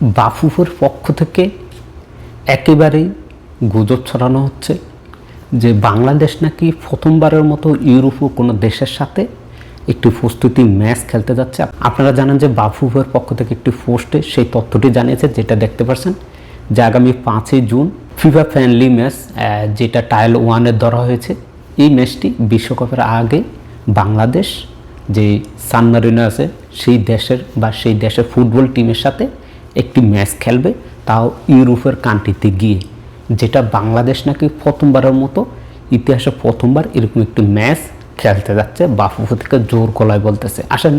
বাফুফের পক্ষ থেকে একেবারেই গুজব ছড়ানো হচ্ছে যে বাংলাদেশ নাকি প্রথমবারের মতো ইউরোপীয় কোনো দেশের সাথে একটি প্রস্তুতি ম্যাচ খেলতে যাচ্ছে। আপনারা জানেন যে বাফুফের পক্ষ থেকে একটি পোস্টে সেই তথ্যটি জানিয়েছে, যেটা দেখতে পাচ্ছেন যে আগামী 5ই জুন ফিফা ফ্রেন্ডলি ম্যাচ, যেটা টাইল 1-এর ধরা হয়েছে। এই ম্যাচটি বিশ্বকাপের আগে বাংলাদেশ যে সান মারিনো আছে সেই দেশের ফুটবল টিমের সাথে একটি ম্যাচ খেলবে, তাও ইউরোপের কান্ট্রিতে গিয়ে, যেটা বাংলাদেশ নাকি প্রথমবারের মতো ইতিহাসে প্রথমবার এরকম একটি ম্যাচ খেলতে যাচ্ছে। বাফুফে থেকে জোর গলায় বলতেছে। আসেন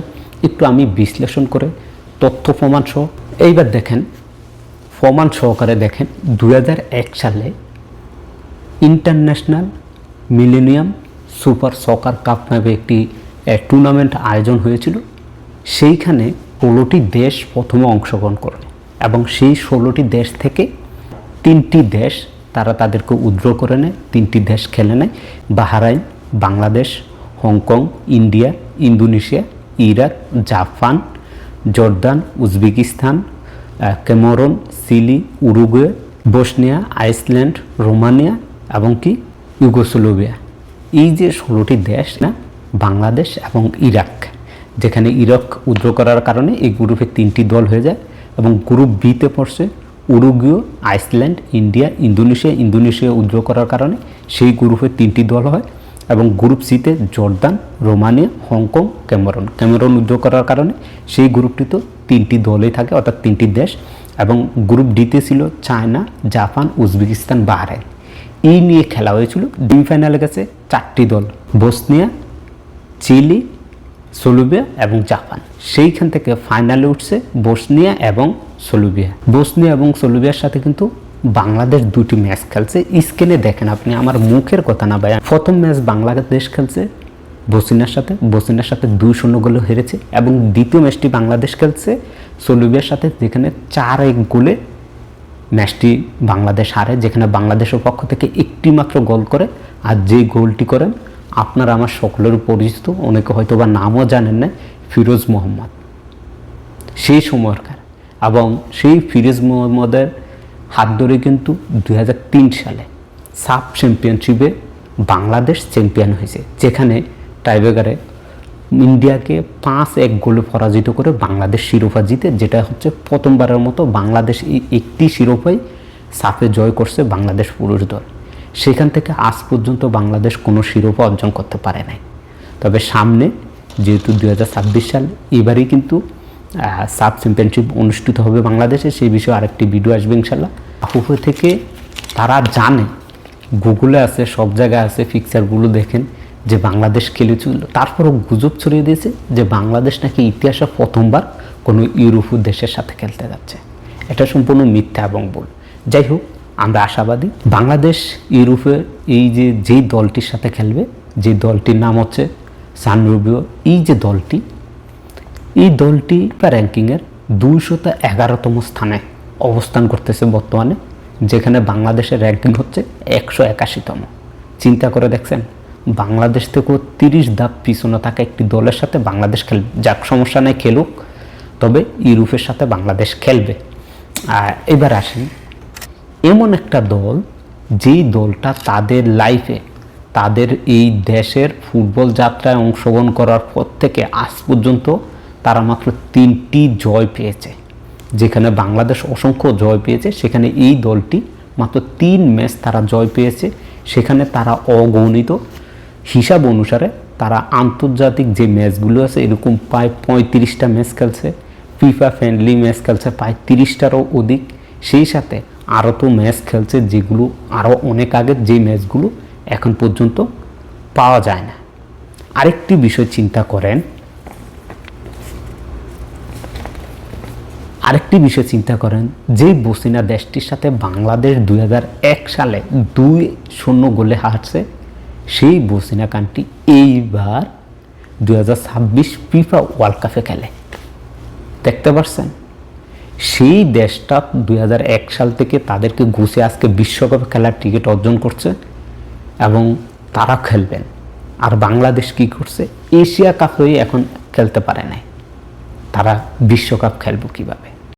একটু আমি বিশ্লেষণ করে তথ্য প্রমাণ সহ এইবার দেখেন, প্রমাণ সহকারে দেখেন 2001 সালে ইন্টারন্যাশনাল মিলেনিয়াম সুপার সকার কাপ নামে একটি টুর্নামেন্ট আয়োজন হয়েছিল। সেইখানে 16টি দেশ প্রথমে অংশগ্রহণ করে এবং সেই 16টি দেশ থেকে 3টি দেশ তারা তাদেরকে উইথড্র করে নেয়, 3টি দেশ খেলে নেয়। Bahrain, Bangladesh, Hong Kong, India, Indonesia, Iraq, Japan, Jordan, Uzbekistan, Cameroon, Chile, Uruguay, Bosnia, Iceland, Romania এবং কি ইউগোস্লাভিয়া। এই যে 16টি দেশ না, বাংলাদেশ এবং ইরাক, যেখানে ইরাক উইথড্র করার কারণে এই গ্রুপে 3টি দল হয়ে যায় এবং গ্রুপ বিতে পড়ছে Uruguay, Iceland, India, Indonesia withdraw করার কারণে সেই গ্রুপে 3টি দল হয় এবং গ্রুপ সিতে Jordan, Romania, Hong Kong, Cameroon withdraw করার কারণে সেই গ্রুপটিতে 3টি দলই থাকে, অর্থাৎ 3টি দেশ। এবং গ্রুপ ডিতে ছিল চায়না, জাপান, উজবেকিস্তান, বাহরাইন। এই নিয়ে খেলা হয়েছিল। সেমিফাইনালে গেছে 4টি দল, বসনিয়া, চিলি, সার্বিয়া এবং জাপান। সেইখান থেকে ফাইনালে উঠছে বসনিয়া এবং সার্বিয়ার সাথে কিন্তু বাংলাদেশ 2টি ম্যাচ খেলছে। স্ক্রিনে দেখেন আপনি, আমার মুখের কথা না ভাই। প্রথম ম্যাচ বাংলাদেশ খেলছে বসনিয়ার সাথে 2-0 গোলে হেরেছে এবং দ্বিতীয় ম্যাচটি বাংলাদেশ খেলছে সার্বিয়ার সাথে, যেখানে 4-1 গোলে ম্যাচটি বাংলাদেশ হারে, যেখানে বাংলাদেশের পক্ষ থেকে একটি মাত্র গোল করে। আর যে গোলটি করেন আপনারা আমার সকলের পরিচিত, অনেকে হয়তো বা নামও জানেন না, ফিরোজ মোহাম্মদ সেই সময়কার। এবং সেই ফিরোজ মোহাম্মদের হাত ধরে কিন্তু 2003 সালে সাব চ্যাম্পিয়নশিপে বাংলাদেশ চ্যাম্পিয়ন হয়েছে, যেখানে টাইব্রেকারে ইন্ডিয়াকে 5-1 গোলে পরাজিত করে বাংলাদেশ শিরোপা জিতে, যেটা হচ্ছে প্রথমবারের মতো বাংলাদেশ এই একটি শিরোপাই সাফে জয় করছে বাংলাদেশ পুরুষ দল। সেখান থেকে আজ পর্যন্ত বাংলাদেশ কোনো শিরোপা অর্জন করতে পারে নাই। তবে সামনে যেহেতু 2026 সাল, এবারেই কিন্তু সাব চ্যাম্পিয়নশিপ অনুষ্ঠিত হবে বাংলাদেশে, সেই বিষয়ে আরেকটি ভিডিও আসবে ইনশাল্লাহ। বাফুফে থেকে তারা জানে, গুগলে আছে, সব জায়গায় আছে, পিকচারগুলো দেখেন যে বাংলাদেশ খেলেছিল। তারপরও গুজব ছড়িয়ে দিয়েছে যে বাংলাদেশ নাকি ইতিহাসে প্রথমবার কোনো ইউরোপীয় দেশের সাথে খেলতে যাচ্ছে। এটা সম্পূর্ণ মিথ্যা এবং ভুল। যাই হোক, আমরা আশাবাদী বাংলাদেশ ইউরোপের যেই দলটির সাথে খেলবে, যে দলটির নাম হচ্ছে সান মারিনো, এই দলটি র্যাঙ্কিংয়ের 211তম স্থানে অবস্থান করতেছে বর্তমানে, যেখানে বাংলাদেশের র্যাঙ্কিং হচ্ছে 181তম। চিন্তা করে দেখছেন, বাংলাদেশ থেকেও 30 ধাপ পিছনে থাকা একটি দলের সাথে বাংলাদেশ খেলবে। যাক, সমস্যা নেই, খেলুক, তবে ইউরোপের সাথে বাংলাদেশ খেলবে। আর এবার আসেন, এমন একটা দল, যেই দলটা তাদের লাইফে, তাদের এই দেশের ফুটবল যাত্রায় অংশগ্রহণ করার পর থেকে আজ পর্যন্ত তারা মাত্র 3টি জয় পেয়েছে, যেখানে বাংলাদেশ অসংখ্য জয় পেয়েছে, সেখানে এই দলটি মাত্র 3 ম্যাচ তারা জয় পেয়েছে। সেখানে তারা অগণিত হিসাব অনুসারে তারা আন্তর্জাতিক যে ম্যাচগুলো আছে এরকম প্রায় 35টা ম্যাচ খেলছে, ফিফা ফ্রেন্ডলি ম্যাচ খেলছে প্রায় 30টারও অধিক। সেই সাথে আরও তো ম্যাচ খেলছে যেগুলো আরও অনেক আগের, যে ম্যাচগুলো এখন পর্যন্ত পাওয়া যায় না। আরেকটি বিষয় চিন্তা করেন, যে বসনিয়া দেশটির সাথে বাংলাদেশ 2001 সালে 2-0 গোলে হারছে, সেই বসনিয়া কান্ট্রি এইবার 2026 ফিফা ওয়ার্ল্ড কাপে খেলে। দেখতে পাচ্ছেন, সেই দেশটা 2001 সাল থেকে তাদেরকে ঘুষে আজকে বিশ্বকাপে খেলার টিকিট অর্জন করছে এবং তারা খেলবেন। আর বাংলাদেশ কি করছে, এশিয়া কাপ হয়ে এখন খেলতে পারে নাই, তারা বিশ্বকাপ খেলবে কিভাবে?